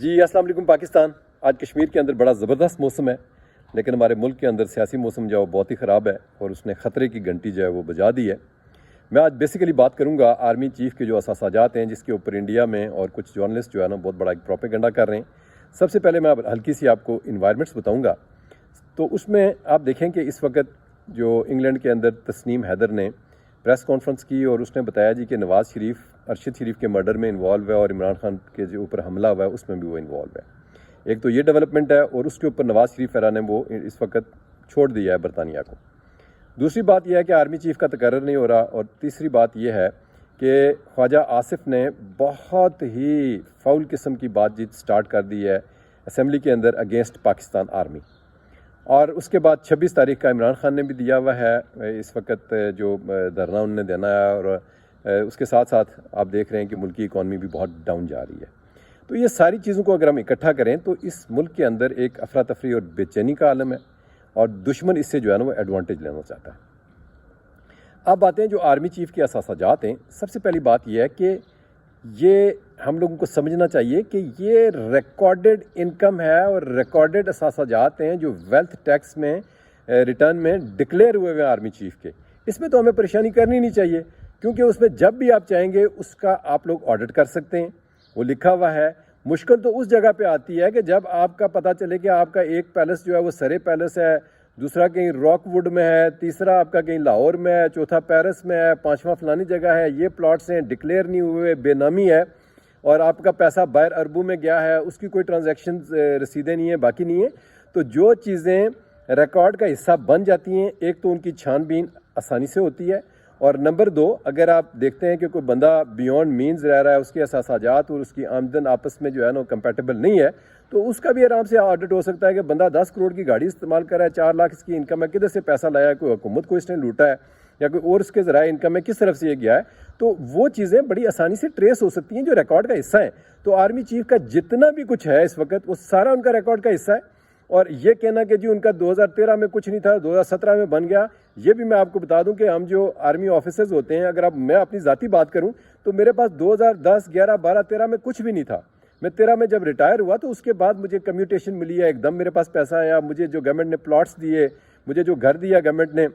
جی السلام علیکم پاکستان. آج کشمیر کے اندر بڑا زبردست موسم ہے، لیکن ہمارے ملک کے اندر سیاسی موسم جو ہے وہ بہت ہی خراب ہے اور اس نے خطرے کی گھنٹی جو ہے وہ بجا دی ہے. میں آج بیسیکلی بات کروں گا آرمی چیف کے جو احساسات ہیں جس کے اوپر انڈیا میں اور کچھ جرنلسٹ جو ہے نا بہت بڑا ایک پروپیگنڈا کر رہے ہیں. سب سے پہلے میں ہلکی سی آپ کو انوائرمنٹس بتاؤں گا. تو اس میں آپ دیکھیں کہ اس وقت جو انگلینڈ کے اندر تسنیم حیدر نے پریس کانفرنس کی اور اس نے بتایا جی کہ نواز شریف ارشد شریف کے مرڈر میں انوالو ہے اور عمران خان کے جو اوپر حملہ ہوا ہے اس میں بھی وہ انوالو ہے. ایک تو یہ ڈیولپمنٹ ہے اور اس کے اوپر نواز شریف فرا نے وہ اس وقت چھوڑ دیا ہے برطانیہ کو. دوسری بات یہ ہے کہ آرمی چیف کا تقرر نہیں ہو رہا. اور تیسری بات یہ ہے کہ خواجہ آصف نے بہت ہی فاؤل قسم کی بات چیت سٹارٹ کر دی ہے اسمبلی کے اندر اگینسٹ پاکستان آرمی. اور اس کے بعد 26 تاریخ کا عمران خان نے بھی دیا ہوا ہے اس وقت جو دھرنا انہوں نے دینا ہے. اور اس کے ساتھ ساتھ آپ دیکھ رہے ہیں کہ ملکی اکانومی بھی بہت ڈاؤن جا رہی ہے. تو یہ ساری چیزوں کو اگر ہم اکٹھا کریں تو اس ملک کے اندر ایک افراتفری اور بے چینی کا عالم ہے اور دشمن اس سے جو ہے نا وہ ایڈوانٹیج لینا چاہتا ہے. اب باتیں جو آرمی چیف کے احساسات ہیں. سب سے پہلی بات یہ ہے کہ یہ ہم لوگوں کو سمجھنا چاہیے کہ یہ ریکارڈڈ انکم ہے اور ریکارڈڈ احساسات ہیں جو ویلتھ ٹیکس میں ریٹرن میں ڈکلیئر ہوئے ہوئے آرمی چیف کے. اس میں تو ہمیں پریشانی کرنی نہیں چاہیے کیونکہ اس میں جب بھی آپ چاہیں گے اس کا آپ لوگ آڈٹ کر سکتے ہیں. وہ لکھا ہوا ہے. مشکل تو اس جگہ پہ آتی ہے کہ جب آپ کا پتہ چلے کہ آپ کا ایک پیلس جو ہے وہ سرے پیلس ہے, دوسرا کہیں راک ووڈ میں ہے, تیسرا آپ کا کہیں لاہور میں ہے, چوتھا پیرس میں ہے, پانچواں فلانی جگہ ہے. یہ پلاٹس ہیں ڈکلیئر نہیں ہوئے, بے نامی ہے اور آپ کا پیسہ باہر اربوں میں گیا ہے, اس کی کوئی ٹرانزیکشن رسیدیں نہیں ہیں, باقی نہیں ہیں. تو جو چیزیں ریکارڈ کا حصہ بن جاتی ہیں ایک تو ان کی چھان بین آسانی سے ہوتی ہے اور نمبر 2 اگر آپ دیکھتے ہیں کہ کوئی بندہ بیونڈ مینز رہ رہا ہے, اس کے احساسات اور اس کی آمدن آپس میں جو ہے نا کمپیٹیبل نہیں ہے تو اس کا بھی آرام سے آڈٹ ہو سکتا ہے کہ بندہ 10 کروڑ کی گاڑی استعمال کر رہا ہے, 4 لاکھ اس کی انکم ہے, کدھر سے پیسہ لایا ہے, کوئی حکومت کو اس نے لوٹا ہے یا کوئی اور اس کے ذرائع انکم ہے, کس طرف سے یہ گیا ہے. تو وہ چیزیں بڑی آسانی سے ٹریس ہو سکتی ہیں جو ریکارڈ کا حصہ ہیں. تو آرمی چیف کا جتنا بھی کچھ ہے اس وقت وہ سارا ان کا ریکارڈ کا حصہ ہے. اور یہ کہنا کہ جی ان کا 2013 میں کچھ نہیں تھا 2017 میں بن گیا, یہ بھی میں آپ کو بتا دوں کہ ہم جو آرمی آفیسرز ہوتے ہیں, اگر میں اپنی ذاتی بات کروں تو میرے پاس 2010 11 12 13 میں کچھ بھی نہیں تھا. میں 13 میں جب ریٹائر ہوا تو اس کے بعد مجھے کمیوٹیشن ملی ہے, ایک دم میرے پاس پیسہ آیا, مجھے جو گورنمنٹ نے پلاٹس دیے, مجھے جو گھر دیا گورنمنٹ نے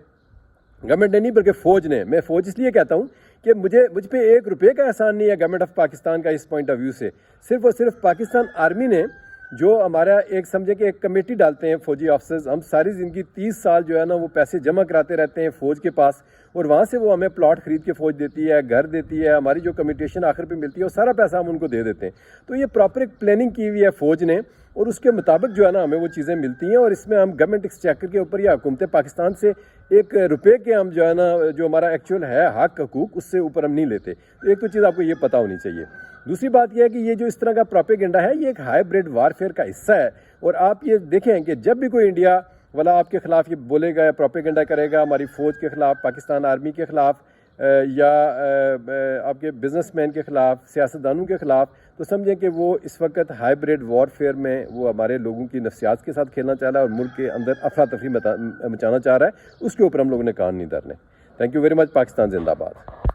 نہیں بلکہ فوج نے. میں فوج اس لیے کہتا ہوں کہ مجھ پہ 1 روپے کا احسان نہیں ہے گورنمنٹ آف پاکستان کا اس پوائنٹ آف ویو سے. صرف اور صرف پاکستان آرمی نے جو ہمارا ایک سمجھے کہ ایک کمیٹی ڈالتے ہیں فوجی آفیسرز, ہم ساری زندگی 30 سال جو ہے نا وہ پیسے جمع کراتے رہتے ہیں فوج کے پاس اور وہاں سے وہ ہمیں پلاٹ خرید کے فوج دیتی ہے, گھر دیتی ہے, ہماری جو کمیٹیشن آخر پہ ملتی ہے وہ سارا پیسہ ہم ان کو دے دیتے ہیں. تو یہ پراپر ایک پلاننگ کی ہوئی ہے فوج نے اور اس کے مطابق جو ہے نا ہمیں وہ چیزیں ملتی ہیں. اور اس میں ہم گورنمنٹ ایکسچیکر کے اوپر یا حکومت پاکستان سے 1 روپے کے ہم جو ہے نا جو ہمارا ایکچوئل ہے حق حقوق اس سے اوپر ہم نہیں لیتے. تو ایک تو چیز آپ کو یہ پتہ ہونی چاہیے. دوسری بات یہ ہے کہ یہ جو اس طرح کا پروپیگنڈا ہے یہ ایک ہائی بریڈ وارفیئر کا حصہ ہے. اور آپ یہ دیکھیں کہ جب بھی کوئی انڈیا والا آپ کے خلاف یہ بولے گا, پروپیگنڈا کرے گا ہماری فوج کے خلاف, پاکستان آرمی کے خلاف یا آپ کے بزنس مین کے خلاف, سیاستدانوں کے خلاف, تو سمجھیں کہ وہ اس وقت ہائی بریڈ وارفیئر میں وہ ہمارے لوگوں کی نفسیات کے ساتھ کھیلنا چاہ رہا ہے اور ملک کے اندر افراتفری مچانا چاہ رہا ہے. اس کے اوپر ہم لوگوں نے کان نہیں دھرنے. Thank you very much. Pakistan زندہ باد.